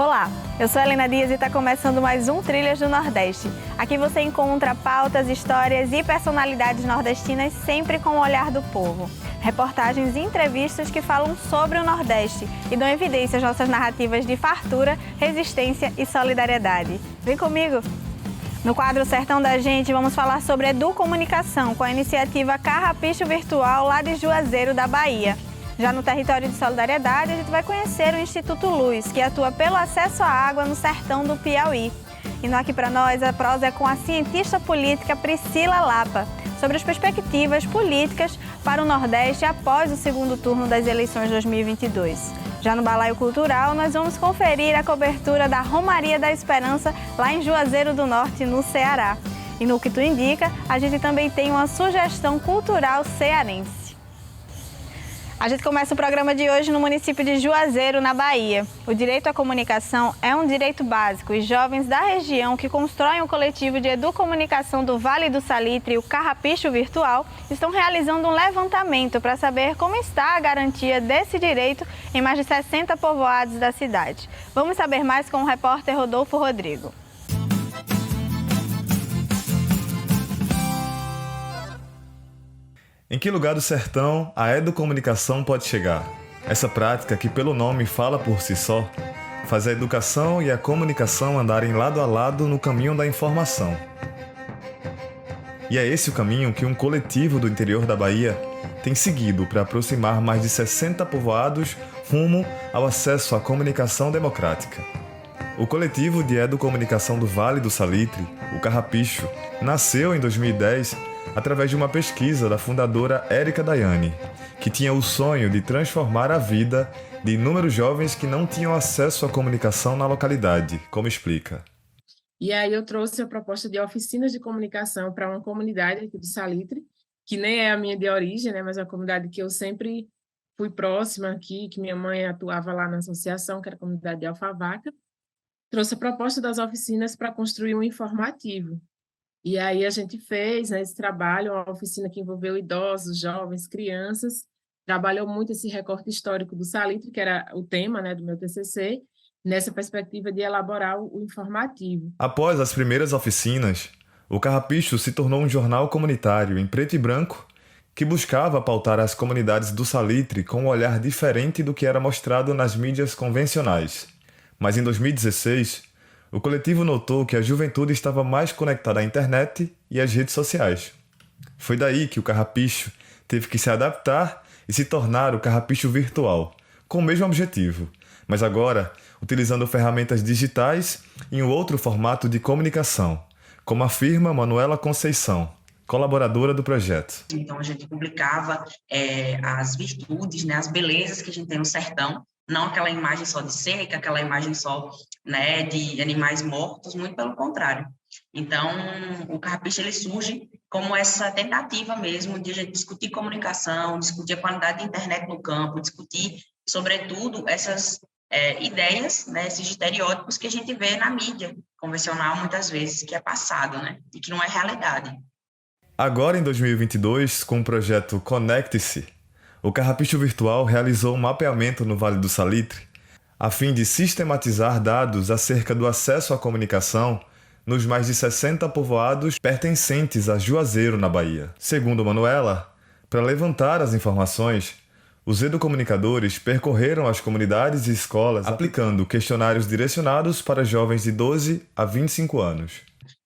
Olá, eu sou a Helena Dias e está começando mais um Trilhas do Nordeste. Aqui você encontra pautas, histórias e personalidades nordestinas sempre com o olhar do povo. Reportagens e entrevistas que falam sobre o Nordeste e dão evidência às nossas narrativas de fartura, resistência e solidariedade. Vem comigo! No quadro Sertão da Gente, vamos falar sobre educomunicação com a iniciativa Carrapicho Virtual lá de Juazeiro da Bahia. Já no território de solidariedade, a gente vai conhecer o Instituto Luz, que atua pelo acesso à água no sertão do Piauí. E no Aqui Pra Nós, a prosa é com a cientista política Priscila Lapa, sobre as perspectivas políticas para o Nordeste após o segundo turno das eleições de 2022. Já no Balaio Cultural, nós vamos conferir a cobertura da Romaria da Esperança lá em Juazeiro do Norte, no Ceará. E no Que Tu Indica, a gente também tem uma sugestão cultural cearense. A gente começa o programa de hoje no município de Juazeiro, na Bahia. O direito à comunicação é um direito básico e jovens da região que constroem o coletivo de educomunicação do Vale do Salitre, o Carrapicho Virtual, estão realizando um levantamento para saber como está a garantia desse direito em mais de 60 povoados da cidade. Vamos saber mais com o repórter Rodolfo Rodrigo. Em que lugar do sertão a educomunicação pode chegar? Essa prática, que pelo nome fala por si só, faz a educação e a comunicação andarem lado a lado no caminho da informação. E é esse o caminho que um coletivo do interior da Bahia tem seguido para aproximar mais de 60 povoados rumo ao acesso à comunicação democrática. O coletivo de educomunicação do Vale do Salitre, o Carrapicho, nasceu em 2010 através de uma pesquisa da fundadora Érica Daiane, que tinha o sonho de transformar a vida de inúmeros jovens que não tinham acesso à comunicação na localidade, como explica. E aí eu trouxe a proposta de oficinas de comunicação para uma comunidade aqui do Salitre, que nem é a minha de origem, né, mas é uma comunidade que eu sempre fui próxima aqui, que minha mãe atuava lá na associação, que era a comunidade de Alfavaca. Trouxe a proposta das oficinas para construir um informativo. E aí a gente fez, né, esse trabalho, uma oficina que envolveu idosos, jovens, crianças, trabalhou muito esse recorte histórico do Salitre, que era o tema, né, do meu TCC, nessa perspectiva de elaborar o informativo. Após as primeiras oficinas, o Carrapicho se tornou um jornal comunitário em preto e branco que buscava pautar as comunidades do Salitre com um olhar diferente do que era mostrado nas mídias convencionais. Mas em 2016, o coletivo notou que a juventude estava mais conectada à internet e às redes sociais. Foi daí que o Carrapicho teve que se adaptar e se tornar o Carrapicho Virtual, com o mesmo objetivo, mas agora utilizando ferramentas digitais em um outro formato de comunicação, como afirma Manuela Conceição, colaboradora do projeto. Então a gente publicava as virtudes, né, as belezas que a gente tem no sertão, não aquela imagem só de seca, aquela imagem só, né, de animais mortos, muito pelo contrário. Então, o Carrapicho ele surge como essa tentativa mesmo de a gente discutir comunicação, discutir a qualidade da internet no campo, discutir, sobretudo, essas ideias, né, esses estereótipos que a gente vê na mídia convencional, muitas vezes, que é passado, né, e que não é realidade. Agora, em 2022, com o projeto Conecte-se, o Carrapicho Virtual realizou um mapeamento no Vale do Salitre a fim de sistematizar dados acerca do acesso à comunicação nos mais de 60 povoados pertencentes a Juazeiro, na Bahia. Segundo Manuela, para levantar as informações, os educomunicadores percorreram as comunidades e escolas aplicando questionários direcionados para jovens de 12 a 25 anos.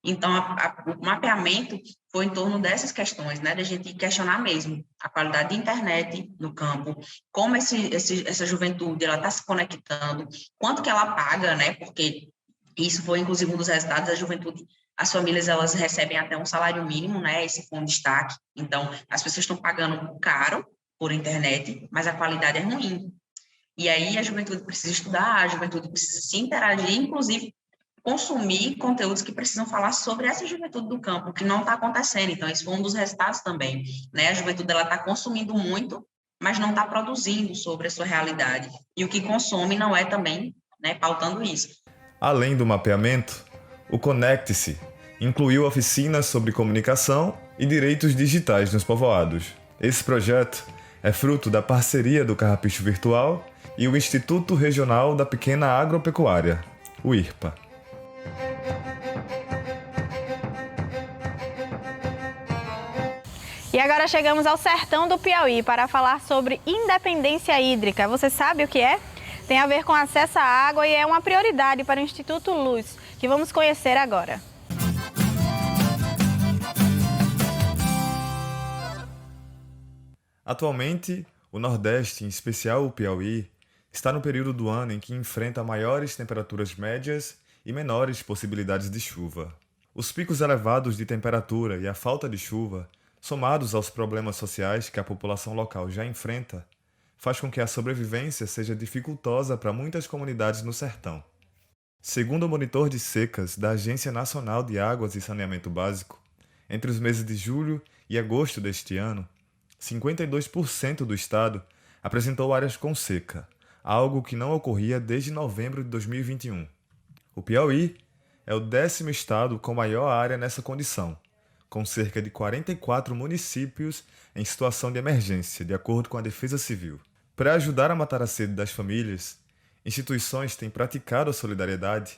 Então, o mapeamento foi em torno dessas questões, né, da gente questionar mesmo a qualidade de internet no campo, como essa juventude ela está se conectando, quanto que ela paga, né, porque isso foi, inclusive, um dos resultados da juventude. As famílias, elas recebem até um salário mínimo, né, esse foi um destaque. Então, as pessoas estão pagando caro por internet, mas a qualidade é ruim. E aí a juventude precisa estudar, a juventude precisa se interagir, inclusive consumir conteúdos que precisam falar sobre essa juventude do campo, que não está acontecendo. Então, esse foi um dos resultados também, né? A juventude está consumindo muito, mas não está produzindo sobre a sua realidade. E o que consome não é também, né, pautando isso. Além do mapeamento, o Conecte-se incluiu oficinas sobre comunicação e direitos digitais nos povoados. Esse projeto É fruto da parceria do Carrapicho Virtual e o Instituto Regional da Pequena Agropecuária, o IRPA. E agora chegamos ao sertão do Piauí para falar sobre independência hídrica. Você sabe o que é? Tem a ver com acesso à água e é uma prioridade para o Instituto Luz, que vamos conhecer agora. Atualmente, o Nordeste, em especial o Piauí, está no período do ano em que enfrenta maiores temperaturas médias e menores possibilidades de chuva. Os picos elevados de temperatura e a falta de chuva, somados aos problemas sociais que a população local já enfrenta, faz com que a sobrevivência seja dificultosa para muitas comunidades no sertão. Segundo o monitor de secas da Agência Nacional de Águas e Saneamento Básico, entre os meses de julho e agosto deste ano, 52% do estado apresentou áreas com seca, algo que não ocorria desde novembro de 2021. O Piauí é o 10º estado com maior área nessa condição, com cerca de 44 municípios em situação de emergência, de acordo com a Defesa Civil. Para ajudar a matar a sede das famílias, instituições têm praticado a solidariedade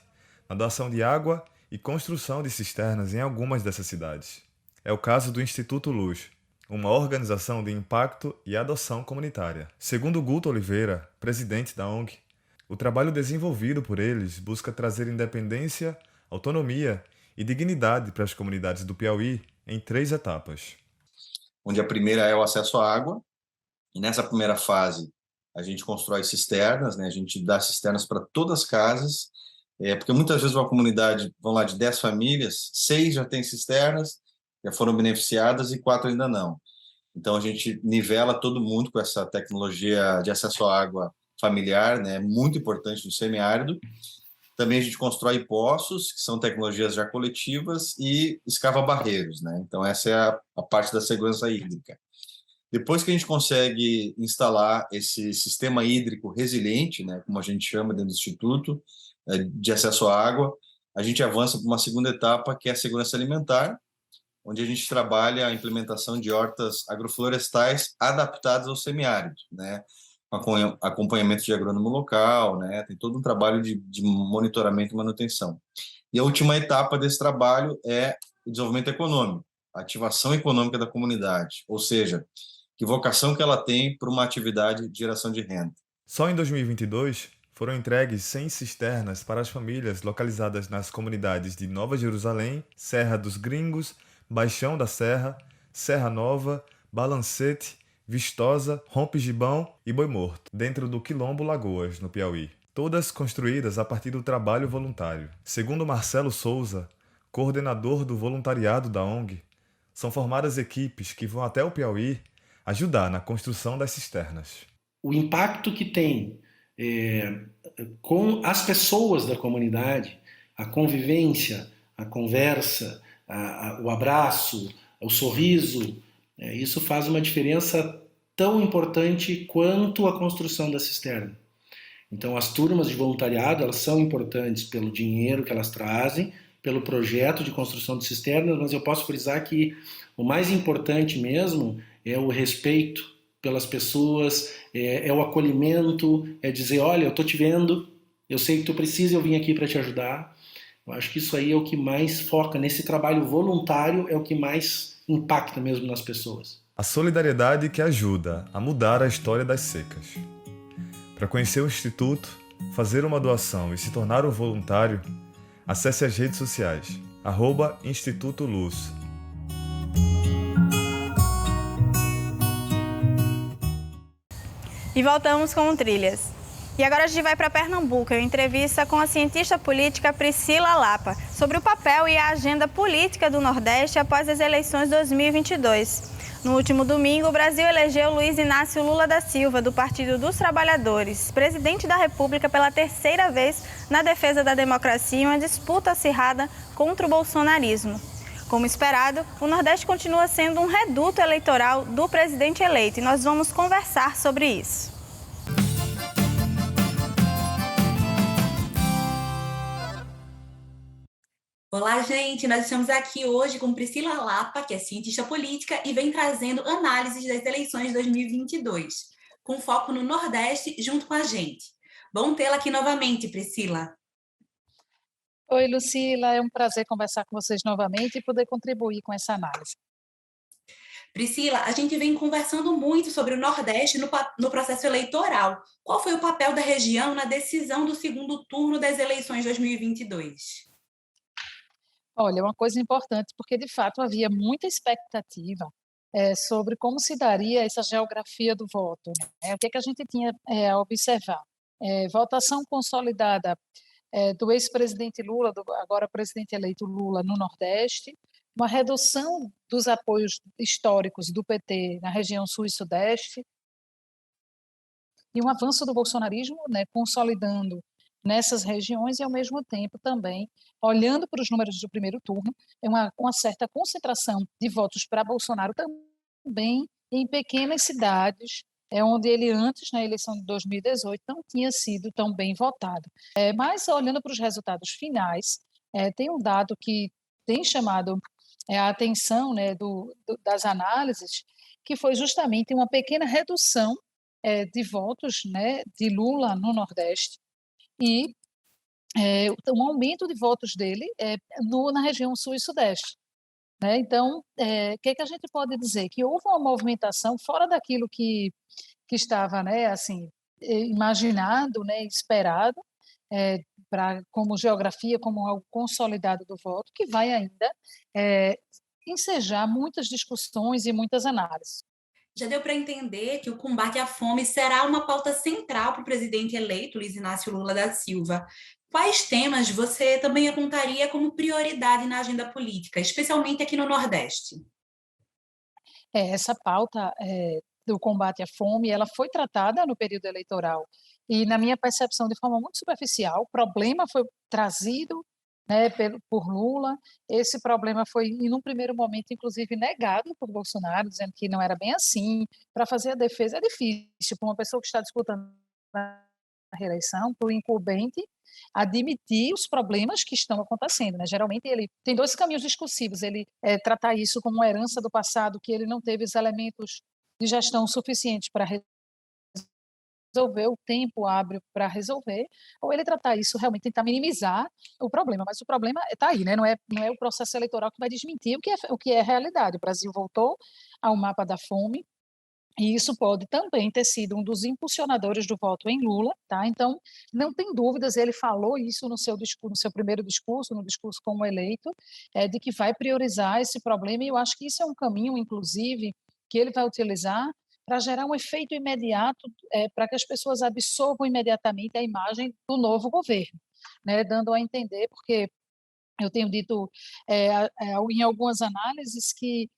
na doação de água e construção de cisternas em algumas dessas cidades. É o caso do Instituto Luz, uma organização de impacto e adoção comunitária. Segundo Guto Oliveira, presidente da ONG, o trabalho desenvolvido por eles busca trazer independência, autonomia e dignidade para as comunidades do Piauí em 3 etapas. Onde a primeira é o acesso à água, e nessa primeira fase a gente constrói cisternas, né? A gente dá cisternas para todas as casas, porque muitas vezes uma comunidade, vão lá de 10 famílias, 6 já têm cisternas, já foram beneficiadas e 4 ainda não. Então, a gente nivela todo mundo com essa tecnologia de acesso à água familiar, né? Muito importante no semiárido. Também a gente constrói poços, que são tecnologias já coletivas, e escava barreiros, né? Então, essa é a parte da segurança hídrica. Depois que a gente consegue instalar esse sistema hídrico resiliente, né? Como a gente chama dentro do Instituto, de acesso à água, a gente avança para uma segunda etapa, que é a segurança alimentar, onde a gente trabalha a implementação de hortas agroflorestais adaptadas ao semiárido, né? Com acompanhamento de agrônomo local, né? Tem todo um trabalho de monitoramento e manutenção. E a última etapa desse trabalho é o desenvolvimento econômico, a ativação econômica da comunidade, ou seja, que vocação que ela tem para uma atividade de geração de renda. Só em 2022, foram entregues 100 cisternas para as famílias localizadas nas comunidades de Nova Jerusalém, Serra dos Gringos, Baixão da Serra, Serra Nova, Balancete, Vistosa, Rompe Gibão e Boi Morto, dentro do Quilombo Lagoas, no Piauí. Todas construídas a partir do trabalho voluntário. Segundo Marcelo Souza, coordenador do voluntariado da ONG, são formadas equipes que vão até o Piauí ajudar na construção das cisternas. O impacto que tem com as pessoas da comunidade, a convivência, a conversa, o abraço, o sorriso, isso faz uma diferença tão importante quanto a construção da cisterna. Então, as turmas de voluntariado, elas são importantes pelo dinheiro que elas trazem, pelo projeto de construção de cisternas, mas eu posso frisar que o mais importante mesmo é o respeito pelas pessoas, é o acolhimento, é dizer, olha, eu estou te vendo, eu sei que tu precisa, eu vim aqui para te ajudar. Eu acho que isso aí é o que mais foca, nesse trabalho voluntário, é o que mais impacta mesmo nas pessoas. A solidariedade que ajuda a mudar a história das secas. Para conhecer o Instituto, fazer uma doação e se tornar um voluntário, acesse as redes sociais, @Instituto Luz. E voltamos com o Trilhas. E agora a gente vai para Pernambuco, em entrevista com a cientista política Priscila Lapa, sobre o papel e a agenda política do Nordeste após as eleições 2022. No último domingo, o Brasil elegeu Luiz Inácio Lula da Silva, do Partido dos Trabalhadores, presidente da República pela 3ª vez na defesa da democracia em uma disputa acirrada contra o bolsonarismo. Como esperado, o Nordeste continua sendo um reduto eleitoral do presidente eleito e nós vamos conversar sobre isso. Olá, gente! Nós estamos aqui hoje com Priscila Lapa, que é cientista política e vem trazendo análises das eleições de 2022, com foco no Nordeste, junto com a gente. Bom tê-la aqui novamente, Priscila. Oi, Lucila, é um prazer conversar com vocês novamente e poder contribuir com essa análise. Priscila, a gente vem conversando muito sobre o Nordeste no processo eleitoral. Qual foi o papel da região na decisão do segundo turno das eleições de 2022? Olha, uma coisa importante, porque de fato havia muita expectativa sobre como se daria essa geografia do voto, né? O que é que a gente tinha a observar? Votação consolidada do ex-presidente Lula, do agora presidente eleito Lula, no Nordeste, uma redução dos apoios históricos do PT na região Sul e Sudeste, e um avanço do bolsonarismo, né, consolidando nessas regiões e, ao mesmo tempo, também, olhando para os números do primeiro turno, uma certa concentração de votos para Bolsonaro também em pequenas cidades, onde ele antes, na eleição de 2018, não tinha sido tão bem votado. Mas, olhando para os resultados finais, tem um dado que tem chamado a atenção, né, das análises, que foi justamente uma pequena redução de votos, né, de Lula no Nordeste e um aumento de votos dele na região Sul e Sudeste. Né? Então, o que é que a gente pode dizer? Que houve uma movimentação fora daquilo que estava, né, assim, imaginado, né, esperado, como geografia, como algo consolidado do voto, que vai ainda ensejar muitas discussões e muitas análises. Já deu para entender que o combate à fome será uma pauta central para o presidente eleito, Luiz Inácio Lula da Silva. Quais temas você também apontaria como prioridade na agenda política, especialmente aqui no Nordeste? Essa pauta do combate à fome, ela foi tratada no período eleitoral e, na minha percepção, de forma muito superficial. O problema foi trazido, né, por Lula. Esse problema foi, em um primeiro momento, inclusive, negado por Bolsonaro, dizendo que não era bem assim. Para fazer a defesa é difícil, para uma pessoa que está disputando a reeleição, para o incumbente admitir os problemas que estão acontecendo, né? Geralmente ele tem dois caminhos discursivos: ele tratar isso como uma herança do passado, que ele não teve os elementos de gestão suficientes para resolver, o tempo hábil para resolver, ou ele tratar isso, realmente tentar minimizar o problema. Mas o problema está aí, né? Não é o processo eleitoral que vai desmentir o que é realidade. O Brasil voltou ao mapa da fome, e isso pode também ter sido um dos impulsionadores do voto em Lula, tá? Então, não tem dúvidas, ele falou isso no seu primeiro discurso, no discurso como eleito, de que vai priorizar esse problema, e eu acho que isso é um caminho, inclusive, que ele vai utilizar para gerar um efeito imediato, para que as pessoas absorvam imediatamente a imagem do novo governo, né? Dando a entender, porque eu tenho dito em algumas análises que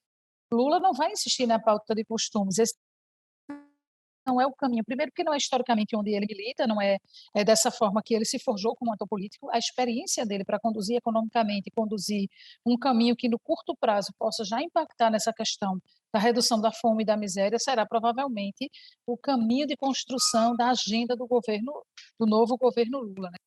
Lula não vai insistir na pauta de costumes. Esse não é o caminho. Primeiro, porque não é historicamente onde ele milita, não é dessa forma que ele se forjou como ator político. A experiência dele para conduzir economicamente, conduzir um caminho que no curto prazo possa já impactar nessa questão da redução da fome e da miséria, será provavelmente o caminho de construção da agenda do novo governo Lula, né?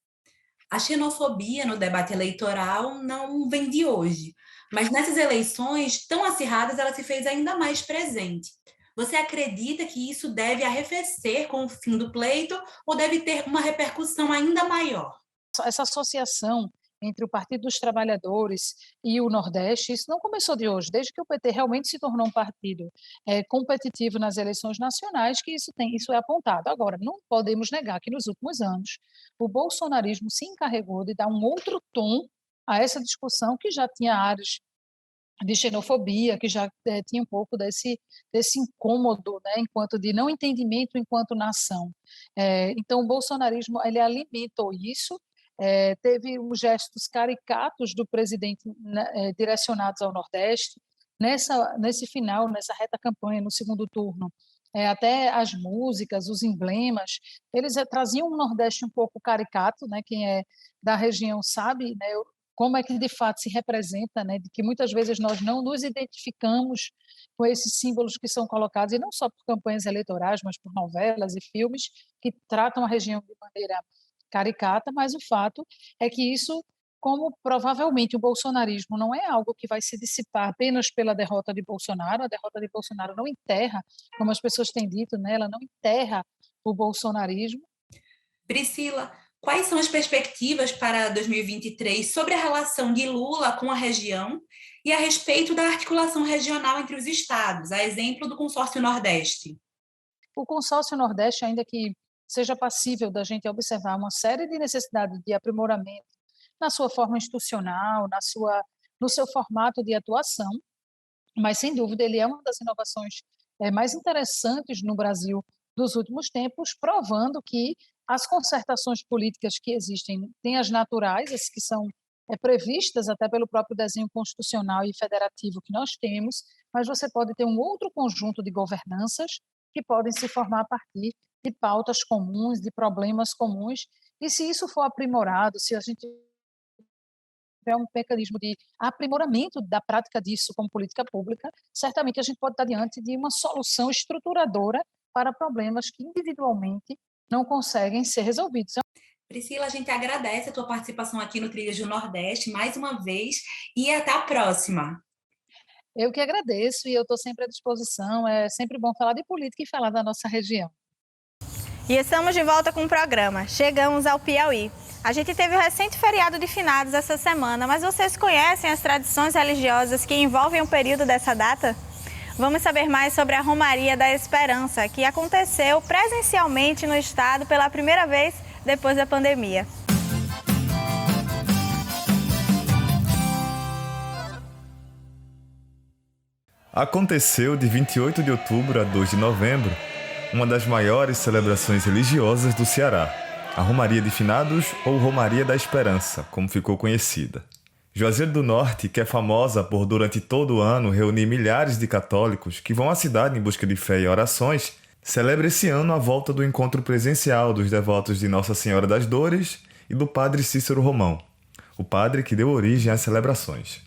A xenofobia no debate eleitoral não vem de hoje, mas nessas eleições tão acirradas ela se fez ainda mais presente. Você acredita que isso deve arrefecer com o fim do pleito ou deve ter uma repercussão ainda maior? Essa associação entre o Partido dos Trabalhadores e o Nordeste, isso não começou de hoje, desde que o PT realmente se tornou um partido competitivo nas eleições nacionais, que isso é apontado. Agora, não podemos negar que nos últimos anos o bolsonarismo se encarregou de dar um outro tom a essa discussão, que já tinha áreas de xenofobia, que já tinha um pouco desse incômodo, né, enquanto de não entendimento enquanto nação. Então, o bolsonarismo ele alimentou isso. Teve os gestos caricatos do presidente, né, direcionados ao Nordeste. Nesse final, nessa reta campanha, no segundo turno, até as músicas, os emblemas, eles traziam um Nordeste um pouco caricato, né? Quem é da região sabe, né, como é que de fato se representa, né, de que muitas vezes nós não nos identificamos com esses símbolos que são colocados, e não só por campanhas eleitorais, mas por novelas e filmes que tratam a região de maneira caricata, mas o fato é que isso como provavelmente o bolsonarismo não é algo que vai se dissipar apenas pela derrota de Bolsonaro. A derrota de Bolsonaro não enterra, como as pessoas têm dito, né? Ela não enterra o bolsonarismo. Priscila, quais são as perspectivas para 2023 sobre a relação de Lula com a região e a respeito da articulação regional entre os estados, a exemplo do Consórcio Nordeste? O Consórcio Nordeste, ainda que seja passível da gente observar uma série de necessidades de aprimoramento na sua forma institucional, no seu formato de atuação, mas, sem dúvida, ele é uma das inovações mais interessantes no Brasil dos últimos tempos, provando que as concertações políticas que existem têm as naturais, as que são previstas até pelo próprio desenho constitucional e federativo que nós temos, mas você pode ter um outro conjunto de governanças que podem se formar a partir de pautas comuns, de problemas comuns, e se isso for aprimorado, se a gente tiver um mecanismo de aprimoramento da prática disso como política pública, certamente a gente pode estar diante de uma solução estruturadora para problemas que individualmente não conseguem ser resolvidos. Priscila, a gente agradece a tua participação aqui no Trilhas do Nordeste mais uma vez e até a próxima. Eu que agradeço e eu estou sempre à disposição. É sempre bom falar de política e falar da nossa região. E estamos de volta com o programa. Chegamos ao Piauí. A gente teve o recente feriado de finados essa semana, mas vocês conhecem as tradições religiosas que envolvem o período dessa data? Vamos saber mais sobre a Romaria da Esperança, que aconteceu presencialmente no estado pela primeira vez depois da pandemia. Aconteceu de 28 de outubro a 2 de novembro, uma das maiores celebrações religiosas do Ceará, a Romaria de Finados ou Romaria da Esperança, como ficou conhecida. Juazeiro do Norte, que é famosa por durante todo o ano reunir milhares de católicos que vão à cidade em busca de fé e orações, celebra esse ano a volta do encontro presencial dos devotos de Nossa Senhora das Dores e do padre Cícero Romão, o padre que deu origem às celebrações.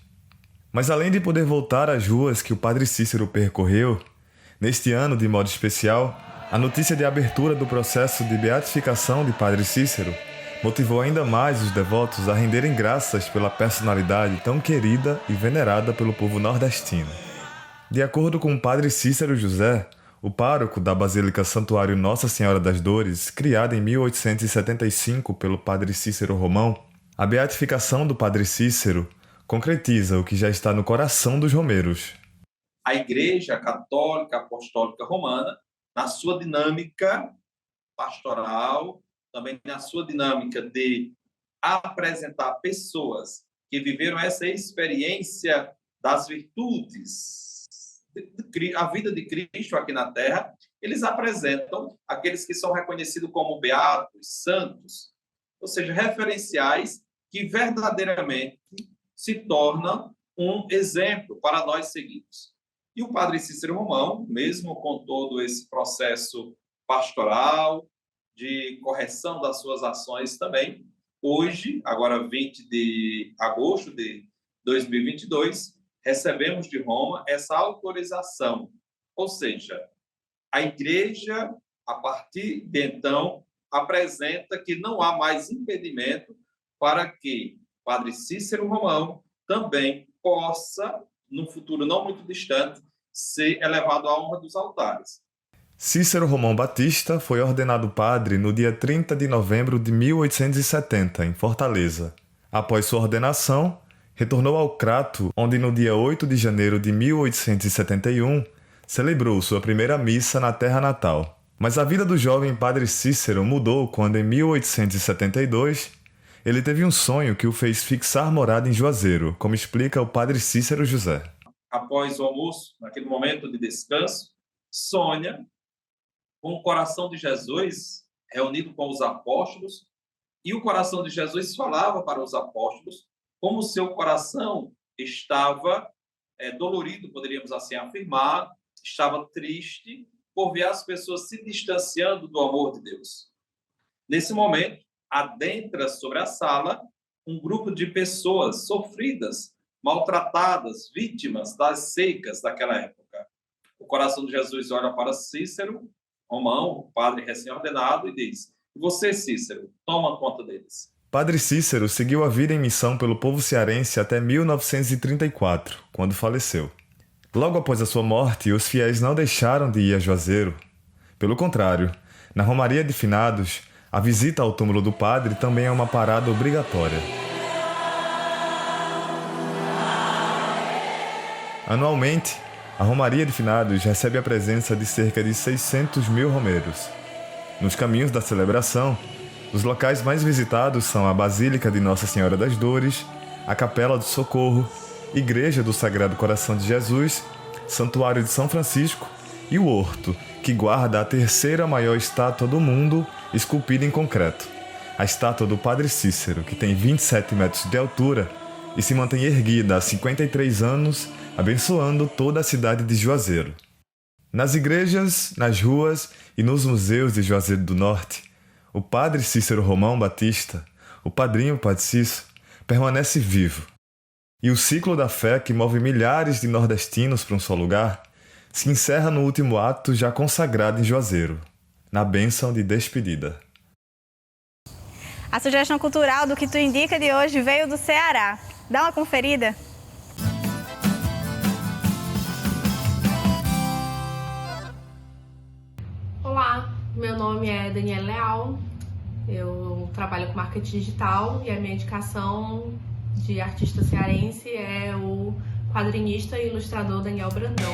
Mas além de poder voltar às ruas que o padre Cícero percorreu, neste ano, de modo especial, a notícia de abertura do processo de beatificação de padre Cícero motivou ainda mais os devotos a renderem graças pela personalidade tão querida e venerada pelo povo nordestino. De acordo com o padre Cícero José, o pároco da Basílica Santuário Nossa Senhora das Dores, criada em 1875 pelo padre Cícero Romão, a beatificação do padre Cícero concretiza o que já está no coração dos romeiros. A Igreja Católica Apostólica Romana, na sua dinâmica pastoral, também na sua dinâmica de apresentar pessoas que viveram essa experiência das virtudes, a vida de Cristo aqui na Terra, eles apresentam aqueles que são reconhecidos como beatos, santos, ou seja, referenciais que verdadeiramente se tornam um exemplo para nós seguirmos. E o padre Cícero Romão, mesmo com todo esse processo pastoral, de correção das suas ações também, hoje, agora 20 de agosto de 2022, recebemos de Roma essa autorização. Ou seja, a Igreja, a partir de então, apresenta que não há mais impedimento para que o padre Cícero Romão também possa, num futuro não muito distante, ser elevado à honra dos altares. Cícero Romão Batista foi ordenado padre no dia 30 de novembro de 1870, em Fortaleza. Após sua ordenação, retornou ao Crato, onde no dia 8 de janeiro de 1871, celebrou sua primeira missa na terra natal. Mas a vida do jovem padre Cícero mudou quando, em 1872, ele teve um sonho que o fez fixar morada em Juazeiro, como explica o padre Cícero José. Após o almoço, naquele momento de descanso, sonha com o coração de Jesus reunido com os apóstolos, e o coração de Jesus falava para os apóstolos como o seu coração estava dolorido, poderíamos assim afirmar, estava triste por ver as pessoas se distanciando do amor de Deus. Nesse momento, adentra sobre a sala um grupo de pessoas sofridas, maltratadas, vítimas das secas daquela época. O coração de Jesus olha para Cícero Romão, o padre recém-ordenado, e diz: você, Cícero, toma conta deles. Padre Cícero seguiu a vida em missão pelo povo cearense até 1934, quando faleceu. Logo após a sua morte, os fiéis não deixaram de ir a Juazeiro. Pelo contrário, na Romaria de Finados, a visita ao túmulo do padre também é uma parada obrigatória. Anualmente, a Romaria de Finados recebe a presença de cerca de 600 mil romeiros. Nos caminhos da celebração, os locais mais visitados são a Basílica de Nossa Senhora das Dores, a Capela do Socorro, Igreja do Sagrado Coração de Jesus, Santuário de São Francisco e o Horto, que guarda a terceira maior estátua do mundo esculpida em concreto, a estátua do Padre Cícero, que tem 27 metros de altura e se mantém erguida há 53 anos, abençoando toda a cidade de Juazeiro. Nas igrejas, nas ruas e nos museus de Juazeiro do Norte, o Padre Cícero Romão Batista, o padrinho Padre Cícero, permanece vivo. E o ciclo da fé que move milhares de nordestinos para um só lugar se encerra no último ato já consagrado em Juazeiro, na bênção de despedida. A sugestão cultural do Que Tu Indica de hoje veio do Ceará. Dá uma conferida? Olá, meu nome é Daniela Leal, eu trabalho com marketing digital e a minha indicação de artista cearense é o quadrinista e ilustrador Daniel Brandão.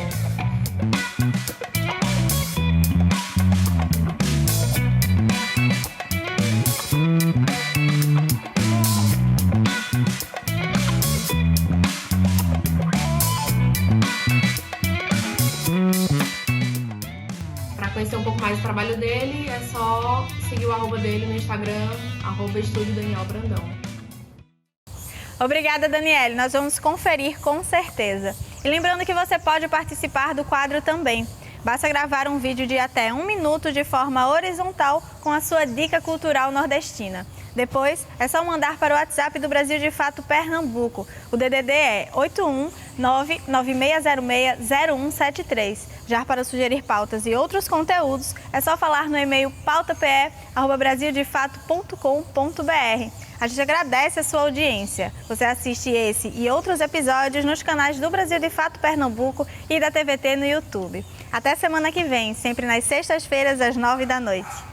Para conhecer um pouco mais do trabalho dele, é só seguir o arroba dele no Instagram, @estúdio Daniel Brandão. Obrigada, Daniele. Nós vamos conferir com certeza. E lembrando que você pode participar do quadro também. Basta gravar um vídeo de até 1 minuto de forma horizontal com a sua dica cultural nordestina. Depois, é só mandar para o WhatsApp do Brasil de Fato Pernambuco. O DDD é 81996060173. Já para sugerir pautas e outros conteúdos, é só falar no e-mail pautape@brasildefato.com.br. A gente agradece a sua audiência. Você assiste esse e outros episódios nos canais do Brasil de Fato Pernambuco e da TVT no YouTube. Até semana que vem, sempre nas sextas-feiras às 9 da noite.